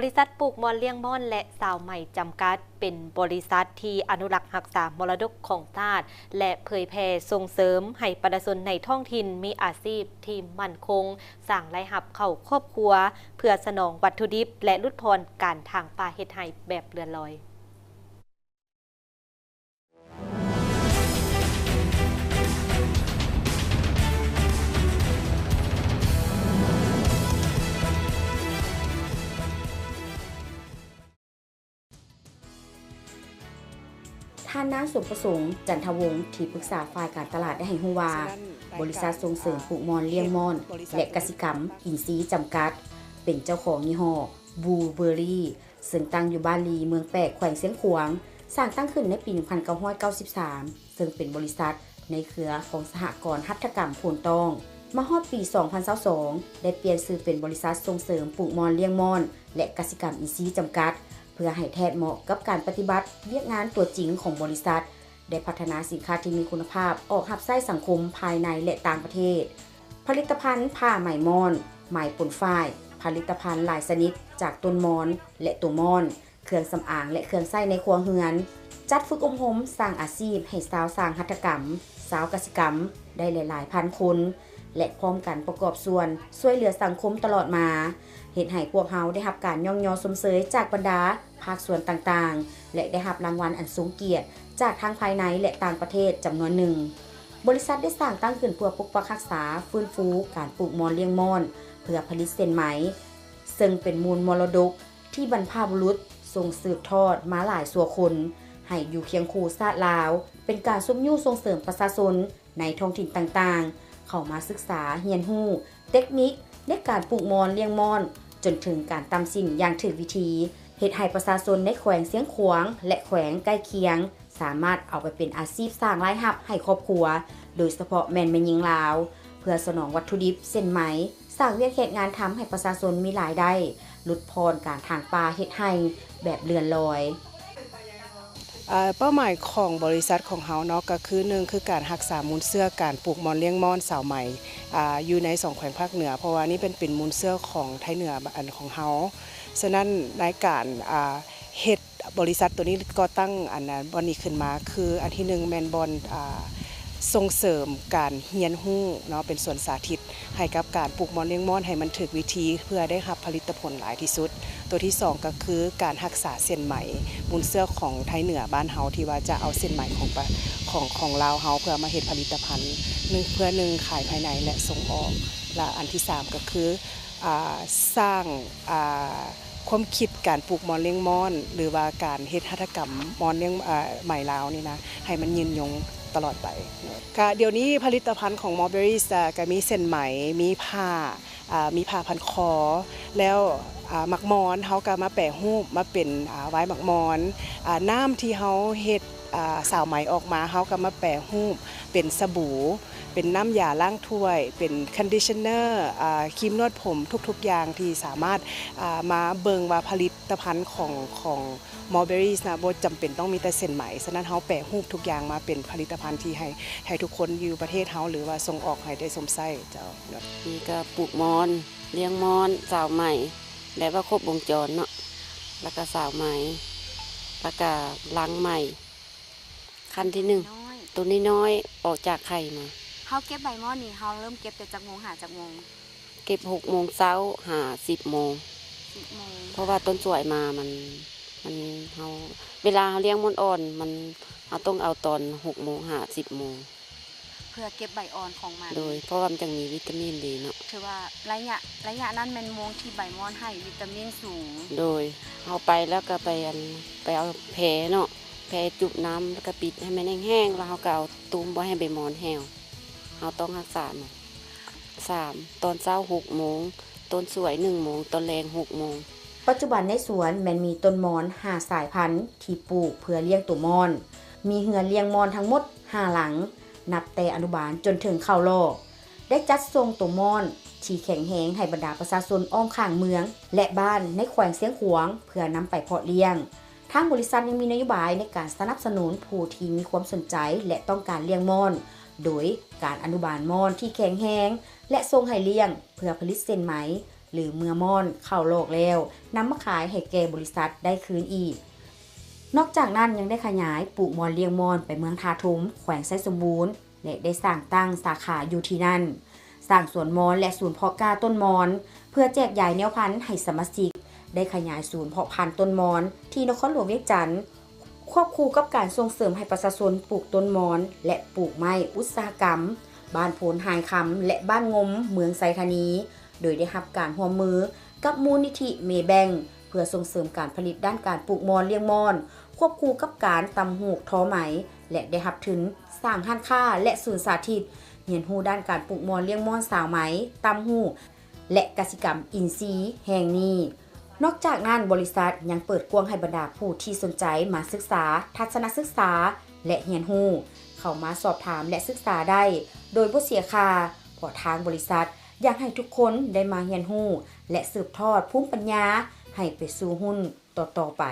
บริษัทปลูกมอนเลี้ยงม่อนและสาวใหม่จำกัดเป็นบริษัทที่อนุรักษ์รักษามรดกของชาติและเผยแผ่ส่งเสริมให้ประชาชนในท้องถิ่นมีอาชีพที่มั่นคงสร้างรายรับเข้าครอบครัวเพื่อสนองวัตถุดิบและลดพรการทางป่าเฮ็ดไร่แบบเรือนลอยท่านนางสมประสงค์จันทวงศ์ที่ปรึกษาฝ่ายการตลาดได้ให้ฮู้ว่าบริษัทส่งเสริมปลูกมอนเลี้ยงมอนและกสิกรรมอินทรีย์จำกัดเป็นเจ้าของยี่ห้อบูเบอรี่ซึ่งตั้งอยู่บ้านลีเมืองแปกแขวงเสียงขวางสร้างตั้งขึ้นในปี 1993 ซึ่งเป็นบริษัทในเครือของสหกรณ์หัตถกรรมโพนตองมาฮอดปี 2022 ได้เปลี่ยนชื่อเป็นบริษัทส่งเสริมปลูกมอนเลี้ยงมอนและกสิกรรมอินทรีย์จำกัดเพื่อให้แทนเหมาะกับการปฏิบัติเวียกงานตัวจริงของบริษัทได้พัฒนาสินค้าที่มีคุณภาพออกรับใช้สังคมภายในและต่างประเทศผลิตภัณฑ์ผ้าไหมมอนไหมปนฝ้ายผลิตภัณฑ์หลายชนิดจากต้นมอนและตัวมอนเครื่องสำอางและเครื่องใช้ในครัวเรือนจัดฝึกอบรมสร้างอาชีพให้สาวสร้างหัตถกรรมสาวกสิกรรมได้หลายๆพันคนและพร้อมกันประกอบส่วนช่วยเหลือสังคมตลอดมาเฮ็ดให้พวกเฮาได้รับการย่องยอสมเสยจากบรรดาภาคส่วนต่างๆและได้รับรางวัลอันสูงเกียรติจากทั้งภายในและต่างประเทศจำนวนหนึ่งบริษัทได้สร้างตั้งขึ้นเพื่อปกปักรักษาฟื้นฟูการปลูกมอนเลี้ยงมอนเพื่อผลิตเส้นไหมซึ่งเป็นมูลมรดกที่บรรพบุรุษส่งสืบทอดมาหลายชั่วคนให้อยู่เคียงคู่ชาติลาวเป็นการสมยู่ส่งเสริมประชาชนในท้องถิ่นต่างๆเข้ามาศึกษาเรียนรู้เทคนิคในการปลูกมอนเลี้ยงมอนจนถึงการตำสิ่งอย่างถูกวิธีเฮ็ดให้ประชาชนในแขวงเสียงขวางและแขวงใกล้เคียงสามารถเอาไปเป็นอาชีพสร้างรายรับให้ครอบครัวโดยเฉพาะแม่นหญิงลาวเพื่อสนองวัตถุดิบเส้นไหมสร้างเวียกเฮ็ดงานทำให้ประชาชนมีรายได้ลดพรการทางป่าเฮ็ดให้แบบเรือนลอยเป้าหมายของบริษัทของเฮาเนาะก็คือ1คือการรักษามูลเสื้อการปลูกมอนเลี้ยงมอนสาวใหม่อยู่ใน2แขวงภาคเหนือเพราะว่านี่เป็นมูลเสื้อของไทยเหนืออันของเฮาฉะนั้นในการเฮ็ดบริษัทตัวนี้ก็ตั้งอันนั้นบอนนี้ขึ้นมาคืออันที่1แม่นบอนส่งเสริมการเรียนรู้เนาะเป็นส่วนสาธิตให้กับการปลูกมอนเลี้ยงมอนให้มันถูกวิธีเพื่อได้รับผลิตผลหลายที่สุดตัวที่2ก็คือการรักษาเส้นไหมมูลเสื้อของไทยเหนือบ้านเฮาที่ว่าจะเอาเส้นไหมของลาวเฮาเพื่อมาเฮ็ดผลิตภัณฑ์เพื่อขายภายในและส่งออกและอันที่3ก็คือสร้างความคิดการปลูกมอนเลี้ยงมอนหรือว่าการเฮ็ดหัตถกรรมมอนเลี้ยงไหมลาวนี่นะให้มันยืนยงตลอดไปก็เดี๋ยวนี้ผลิตภัณฑ์ของ Mulberries ก็มีเส้นไหมมีผ้าพันคอแล้วหมักมอนเฮาก็มาแปรรูปมาเป็นไว้หมักมอนน้ำที่เฮาเฮ็ดสาวไหมออกมาเฮาก็มาแปรรูปเป็นสบู่เป็นน้ำยาล้างถ้วยเป็นคอนดิชเนอร์ครีมนวดผมทุกๆอย่างที่สามารถมาเบิ่งว่าผลิตภัณฑ์ของMulberries นะบ่จำเป็นต้องมีแต่เส้นไหมฉะนั้นเฮาแปรรูปทุกอย่างมาเป็นผลิตภัณฑ์ที่ให้ทุกคนอยู่ประเทศเฮาหรือว่าส่งออกให้ได้สมไส้เจ้านี่ก็ปลูกมอนเลี้ยงมอนสาวใหม่แบบว่าครบวงจรเนาะแล้วก็สาวใหม่แล้วก็ล้างใหม่ขั้นที่1ตัวน้อยๆออกจากไข่มาเฮาเก็บใบมอนนี่เฮาเริ่มเก็บแต่จักโมงหาจักโมงเก็บ6 โมงเช้าหา10 โมงเพราะว่าต้นสวยมามันเฮาเวลาเฮาเลี้ยงมอนอ่อนมันเฮาต้องเอาตอน6 โมงหา10 โมงเพื่อเก็บใบอ่อนของมันโดยเพราะว่ามันจะมีวิตามินดีเนาะถือว่าระยะนั้นแม่นโมงที่ใบมอนให้วิตามินสูงโดยเฮาไปแล้วก็ไปเอาแผลเนาะแผลจุบน้ำแล้วก็ปิดให้มันแห้งๆแล้วเฮาก็เอาตุ้มบ่ให้ใบมอนแห้วเฮาต้องรักษา3ตอนเช้า6 โมงต้นสวย1 โมงตอนแลง6 โมงปัจจุบันในสวนแม่นมีต้นมอน5สายพันธุ์ที่ปลูกเพื่อเลี้ยงตัวมอนมีเรือนเลี้ยงมอนทั้งหมด5หลังนับแต่อนุบาลจนถึงเข้าโลกได้จัดส่งตัวมอนที่แข็งแรงให้บรรดาประชาชนอ้อมข้างเมืองและบ้านในแขวงเสียงขวางเพื่อนำไปเพาะเลี้ยงทางบริษัทยังมีนโยบายในการสนับสนุนผู้ที่มีความสนใจและต้องการเลี้ยงมอนโดยการอนุบาลมอนที่แข็งแรงและส่งให้เลี้ยงเพื่อผลิตเส้นไหม หรือเมื่อม่อนเข้าโลกแล้วนำมาขายให้แก่บริษัทได้คืนอีกนอกจากนั้นยังได้ขยายปลูกมอนเลี้ยงมอนไปเมืองทาทุมแขวงไซสมบูรณ์และได้สร้างตั้งสาขาอยู่ที่นั่นสร้างสวนมอนและศูนย์เพาะกล้าต้นมอนเพื่อแจกจ่ายแนวพันธุ์ให้สมาชิกได้ขยายศูนย์เพาะพันธุ์ต้นมอนที่นครหลวงเวียงจันทร์ควบคู่กับการส่งเสริมให้ประชาชนปลูกต้นมอนและปลูกไม้อุตสาหกรรมบ้านโพนหายคำและบ้านงมเมืองไซธานีโดยได้รับการร่วมมือกับมูลนิธิเมแบงเพื่อส่งเสริมการผลิตด้านการปลูกมอนเลี้ยงมอนควบคู่กับการตำหูกทอไหมและได้รับถึงสร้างห้านค้าและศูนย์สาธิตเรียนรู้ด้านการปลูกมอนเลี้ยงมอนสาวไหมตำหูและกสิกรรมอินทรีย์แห่งนี้นอกจากนั้นบริษัทยังเปิดกว้างให้บรรดาผู้ที่สนใจมาศึกษาทัศนศึกษาและเรียนรู้เข้ามาสอบถามและศึกษาได้โดยบ่เสียค่าเพราะทางบริษัทอยากให้ทุกคนได้มาเรียนรู้และสืบทอดภูมิปัญญาให้ไปสู่รุ่นต่อๆไป